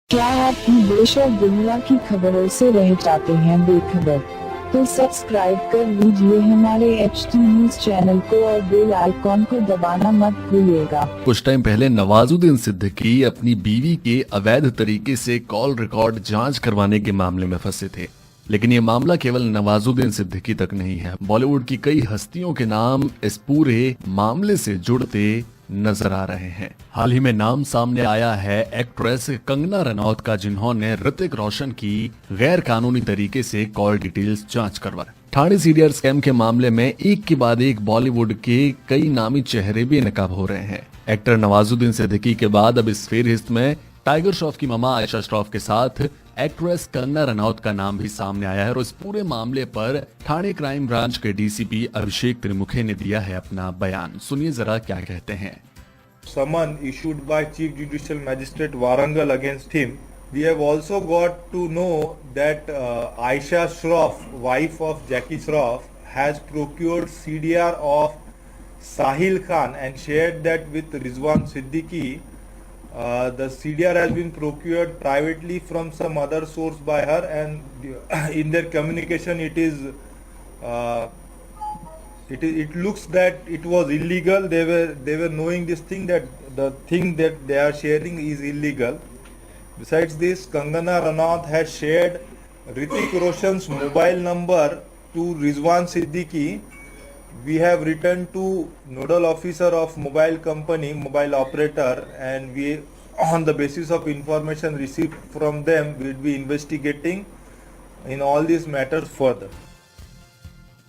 क्या आप भी देश और दुनिया की खबरों से रह जाते हैं बेखबर? तो सब्सक्राइब कर लीजिए हमारे HT न्यूज चैनल को और बेल आइकॉन को दबाना मत भूलिएगा। कुछ टाइम पहले नवाजुद्दीन सिद्दीकी अपनी बीवी के अवैध तरीके से कॉल रिकॉर्ड जांच करवाने के मामले में फंसे थे, लेकिन ये मामला केवल नवाजुद्दीन सिद्दीकी तक नहीं है। बॉलीवुड की कई हस्तियों के नाम इस पूरे मामले से जुड़ते नजर आ रहे हैं। हाल ही में नाम सामने आया है एक्ट्रेस कंगना रनौत का, जिन्होंने ऋतिक रोशन की गैर कानूनी तरीके से कॉल डिटेल्स जांच करवाई। ठाणे सीडीआर स्कैम के मामले में एक के बाद एक बॉलीवुड के कई नामी चेहरे भी नकाब हो रहे हैं। एक्टर नवाजुद्दीन सिद्दीकी के बाद अब इस फेहरिस्त में टाइगर श्रॉफ की मामा आयशा श्रॉफ के साथ एक्ट्रेस कंगना रनौत का नाम भी सामने आया है और इस पूरे मामले पर ठाणे क्राइम ब्रांच के डीसीपी अभिषेक त्रिमुखे ने दिया है अपना बयान। सुनिए जरा क्या कहते हैं। Summon issued by Chief Judicial Magistrate Warangal against him. We have also got to know that Aisha Shroff, wife of Jackie Shroff, has procured CDR of Sahil Khan and shared that with Rizwan Siddiqui. The CDR has been procured privately from some other source by her, and in their communication it looks that it was illegal. They were knowing this thing, that the thing that they are sharing is illegal. Besides this, Kangana Ranaut has shared Hrithik Roshan's mobile number to Rizwan Siddiqui. We have written to nodal officer of mobile company, mobile operator, and we, on the basis of information received from them, will be investigating in all these matters further.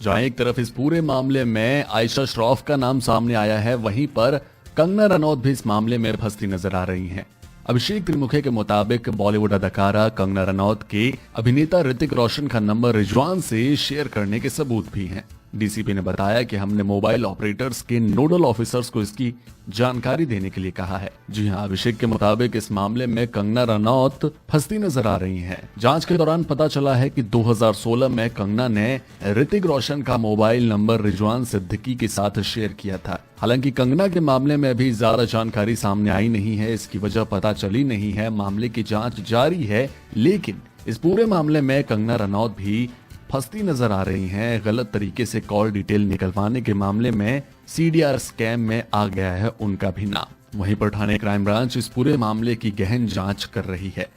जहां एक तरफ इस पूरे मामले में आयशा श्रॉफ का नाम सामने आया है, वहीं पर कंगना रनौत भी इस मामले में फंसती नजर आ रही हैं। अभिषेक त्रिमुखे के मुताबिक बॉलीवुड अदाकारा कंगना रनौत के अभिनेता ऋतिक रोशन का नंबर रिजवान से शेयर करने के सबूत भी हैं। डीसीपी ने बताया कि हमने मोबाइल ऑपरेटर्स के नोडल ऑफिसर्स को इसकी जानकारी देने के लिए कहा है। जी हां, अभिषेक के मुताबिक इस मामले में कंगना रनौत फंसती नजर आ रही हैं। जांच के दौरान पता चला है कि 2016 में कंगना ने ऋतिक रोशन का मोबाइल नंबर रिजवान सिद्दीकी के साथ शेयर किया था। हालांकि कंगना के मामले में अभी ज्यादा जानकारी सामने आई नहीं है, इसकी वजह पता चली नहीं है। मामले की जांच जारी है, लेकिन इस पूरे मामले में कंगना रनौत भी फंसती नजर आ रही हैं। गलत तरीके से कॉल डिटेल निकलवाने के मामले में सीडीआर स्कैम में आ गया है उनका भी नाम। वहीं पर ठाणे क्राइम ब्रांच इस पूरे मामले की गहन जांच कर रही है।